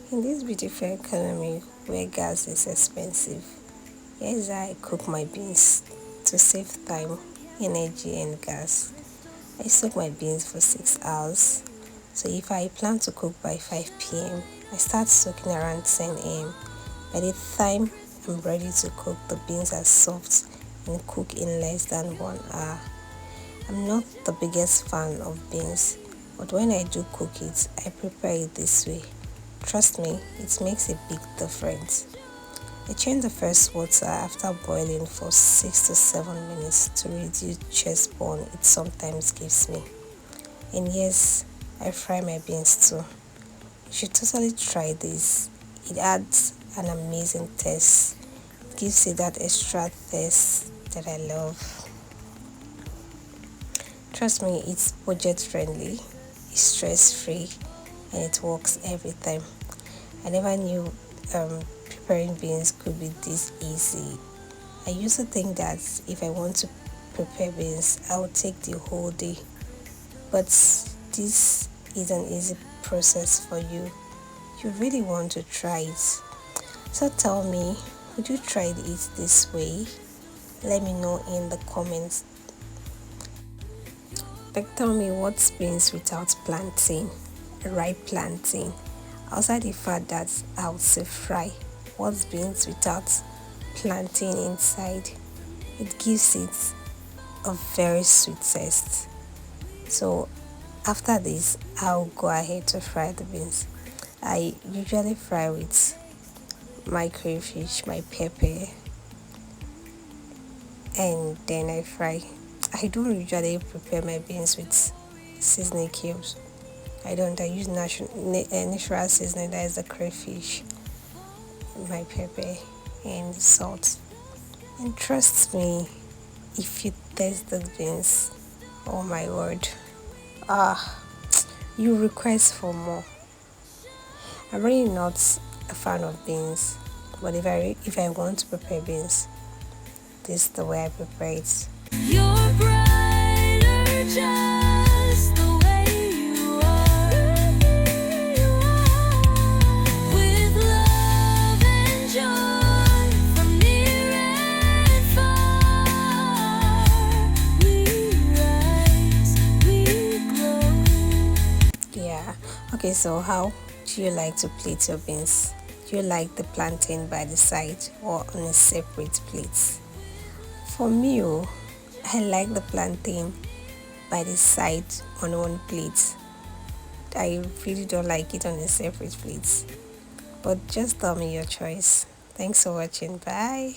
In this beautiful economy where gas is expensive, here's how I cook my beans to save time, energy and gas. I soak my beans for 6 hours. So if I plan to cook by 5 p.m., I start soaking around 10 a.m. By the time I'm ready to cook, the beans are soft and cook in less than 1 hour. I'm not the biggest fan of beans, but when I do cook it, I prepare it this way. Trust me, it makes a big difference. I change the first water after boiling for 6 to 7 minutes to reduce chest burn it sometimes gives me. And yes, I fry my beans too. You should totally try this. It adds an amazing taste. It gives it that extra taste that I love. Trust me, it's budget friendly, it's stress free, and it works every time. I never knew preparing beans could be this easy. I used to think that if I want to prepare beans, I would take the whole day. But this is an easy process for you. You really want to try it. So tell me, would you try it this way? Let me know in the comments. Like tell me what's beans without plantain, ripe plantain. Outside the fact that I would say fry, what's beans without plantain inside? It gives it a very sweet taste. So after this, I'll go ahead to fry the beans. I usually fry with my crayfish, my pepper, and then I fry. I don't usually prepare my beans with seasoning cubes. I don't. I use natural seasoning, that is the crayfish, my pepper, and salt. And trust me, if you taste the beans, oh my word, ah, you request for more. I'm really not a fan of beans, but if I want to prepare beans, this is the way I prepare it. You're brighter just the way you are. With love and joy from near and far. We rise, we grow. Yeah. Okay, so how do you like to plate your beans? Do you like the plantain by the side or on a separate plate? For me, I like the plantain by the side on one plate. I really don't like it on a separate plate. But just tell me your choice. Thanks for watching. Bye.